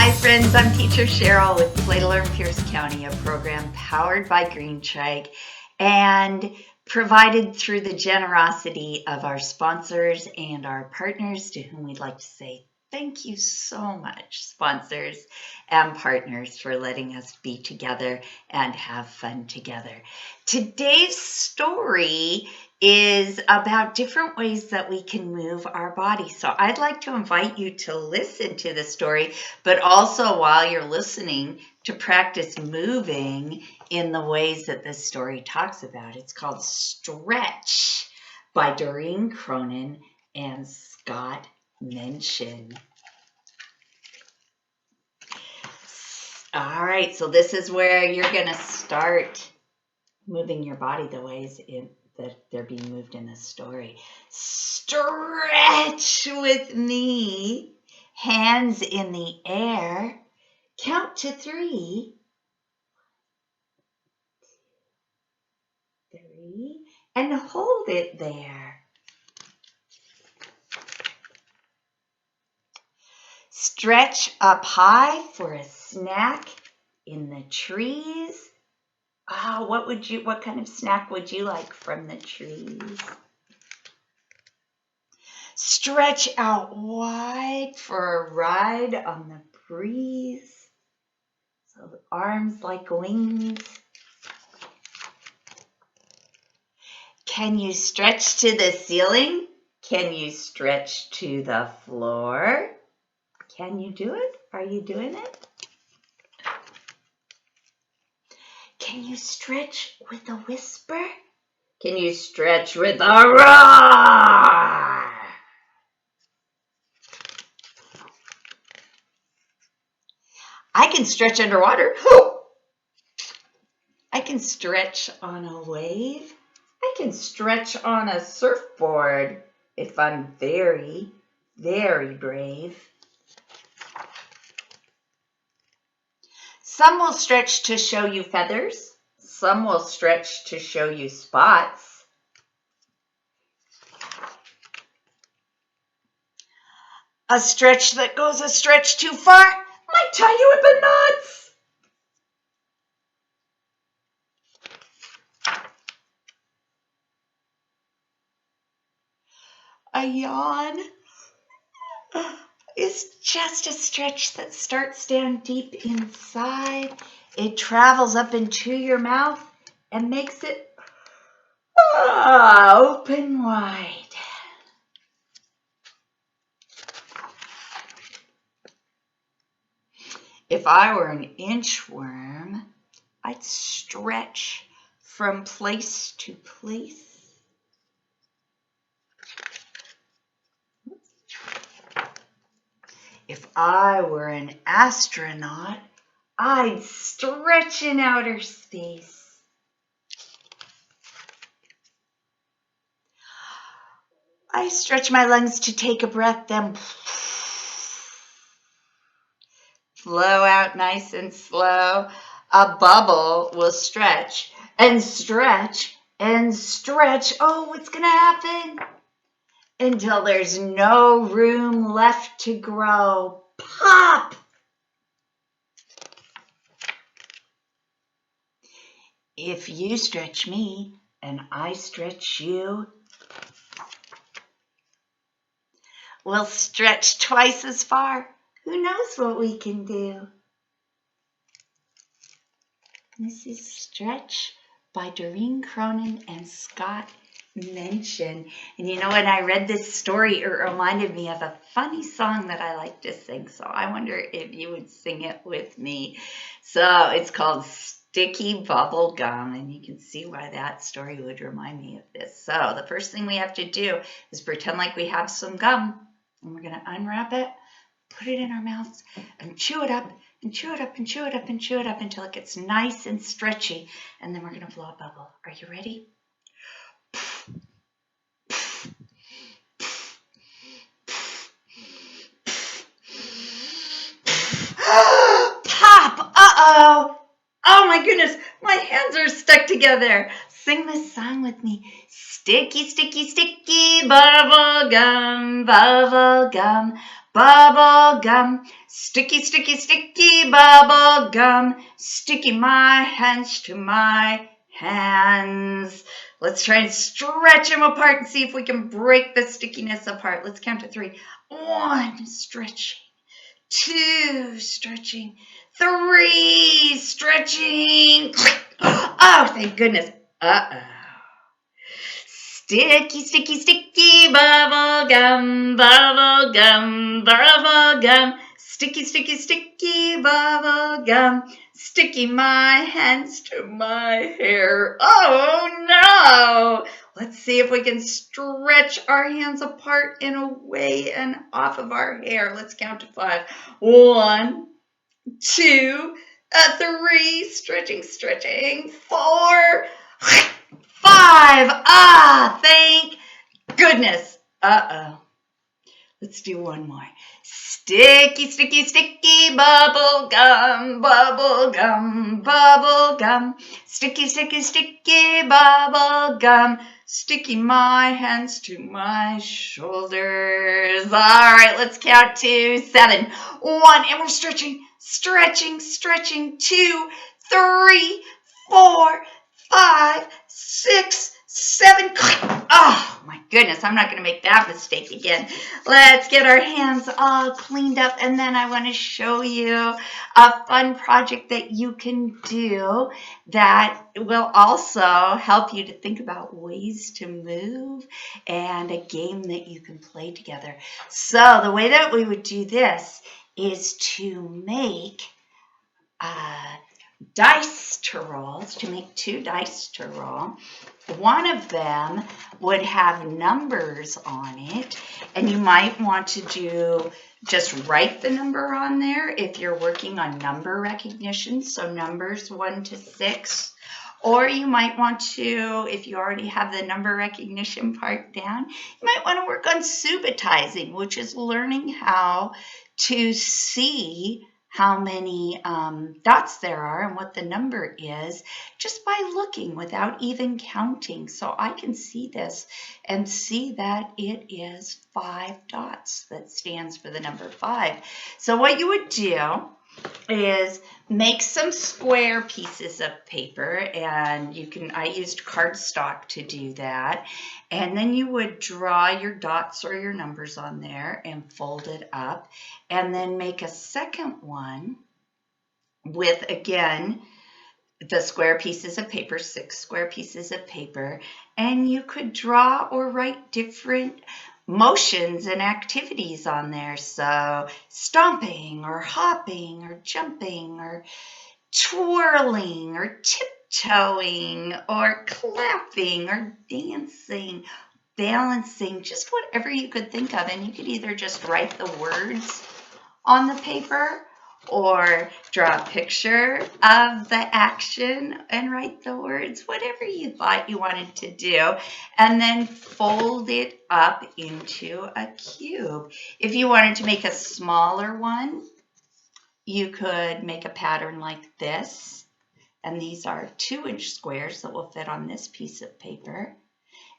Hi friends, I'm Teacher Cheryl with Play to Learn Pierce County, a program powered by Green Trike and provided through the generosity of our sponsors and our partners, to whom we'd like to say thank you so much, sponsors and partners, for letting us be together and have fun together. Today's story is about different ways that we can move our body. So I'd like to invite you to listen to the story, but also while you're listening, to practice moving in the ways that this story talks about. It's called Stretch by Doreen Cronin and Scott Mention. All right, so this is where you're going to start moving your body the ways that they're being moved in this story. Stretch with me, hands in the air. Count to 3. 3, and hold it there. Stretch up high for a snack in the trees. What kind of snack would you like from the trees? Stretch out wide for a ride on the breeze. So the arms like wings. Can you stretch to the ceiling? Can you stretch to the floor? Can you do it? Are you doing it? Can you stretch with a whisper? Can you stretch with a roar? I can stretch underwater. I can stretch on a wave. I can stretch on a surfboard if I'm very, very brave. Some will stretch to show you feathers. Some will stretch to show you spots. A stretch that goes a stretch too far might tie you up in knots. A yawn is just a stretch that starts down deep inside. It travels up into your mouth and makes it open wide. If I were an inchworm, I'd stretch from place to place. If I were an astronaut, I'd stretch in outer space. I stretch my lungs to take a breath, then flow out nice and slow. A bubble will stretch and stretch and stretch. Oh, what's going to happen? Until there's no room left to grow. Pop! If you stretch me and I stretch you, we'll stretch twice as far. Who knows what we can do? This is Stretch by Doreen Cronin and Scott Mention. And you know, when I read this story, it reminded me of a funny song that I like to sing. So I wonder if you would sing it with me. So it's called Sticky Bubble Gum, and you can see why that story would remind me of this. So the first thing we have to do is pretend like we have some gum, and we're going to unwrap it, put it in our mouths, and chew it up, and chew it up, and chew it up, and chew it up until it gets nice and stretchy, and then we're going to blow a bubble. Are you ready? Pop! Uh-oh! Oh my goodness, my hands are stuck together. Sing this song with me. Sticky, sticky, sticky, bubble gum, bubble gum, bubble gum. Sticky, sticky, sticky, bubble gum. Sticky my hands to my hands. Let's try and stretch them apart and see if we can break the stickiness apart. Let's count to 3. 1, stretching. 2, stretching. 3, stretching. Oh, thank goodness. Uh-oh. Sticky, sticky, sticky, bubble gum, bubble gum, bubble gum. Sticky, sticky, sticky, bubble gum. Sticky my hands to my hair. Oh, no. Let's see if we can stretch our hands apart and away and off of our hair. Let's count to 5. 1, 2, 3, stretching, stretching. 4, 5. Ah, thank goodness. Uh-oh. Let's do one more. Sticky, sticky, sticky, bubble gum, bubble gum, bubble gum. Sticky, sticky, sticky, bubble gum. Sticky my hands to my shoulders. All right, let's count to 7. 1, and we're stretching, stretching, stretching. 2, 3, 4, 5, 6, 7. Oh, my goodness, I'm not going to make that mistake again. Let's get our hands all cleaned up, and then I want to show you a fun project that you can do that will also help you to think about ways to move and a game that you can play together. So the way that we would do this is to make dice to roll, to make 2 dice to roll. One of them would have numbers on it, and you might want to do just write the number on there if you're working on number recognition, so numbers 1 to 6. Or you might want to, if you already have the number recognition part down, you might want to work on subitizing, which is learning how to see how many dots there are and what the number is just by looking without even counting. So I can see this and see that it is 5 dots that stands for the number 5. So what you would do is make some square pieces of paper, and I used cardstock to do that, and then you would draw your dots or your numbers on there and fold it up, and then make a second one with, again, the square pieces of paper, 6 square pieces of paper, and you could draw or write different motions and activities on there. So stomping or hopping or jumping or twirling or tiptoeing or clapping or dancing, balancing, just whatever you could think of. And you could either just write the words on the paper or draw a picture of the action and write the words, whatever you thought you wanted to do, and then fold it up into a cube. If you wanted to make a smaller one, you could make a pattern like this, and these are 2-inch squares that will fit on this piece of paper,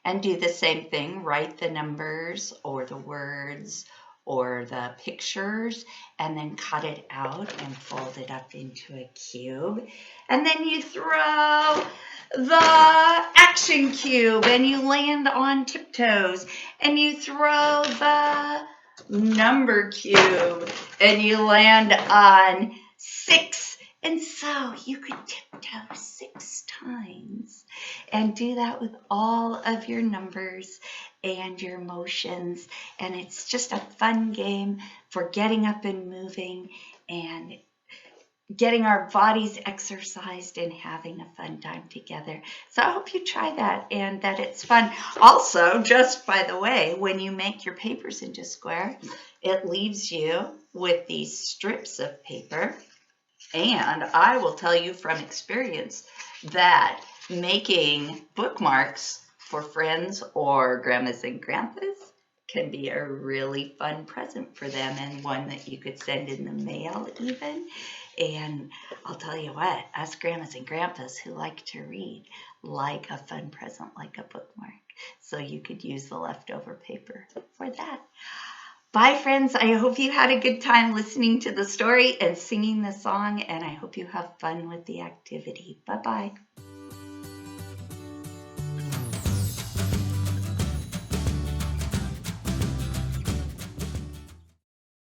and do the same thing, write the numbers or the words or the pictures, and then cut it out and fold it up into a cube. And then you throw the action cube and you land on tiptoes, and you throw the number cube and you land on 6. And so you could tiptoe 6 times and do that with all of your numbers and your motions. And it's just a fun game for getting up and moving and getting our bodies exercised and having a fun time together. So I hope you try that and that it's fun. Also, just by the way, when you make your papers into square, it leaves you with these strips of paper. And I will tell you from experience that making bookmarks for friends or grandmas and grandpas can be a really fun present for them, and one that you could send in the mail even. And I'll tell you what, us grandmas and grandpas who like to read like a fun present, like a bookmark. So you could use the leftover paper for that. Bye, friends. I hope you had a good time listening to the story and singing the song, and I hope you have fun with the activity. Bye-bye.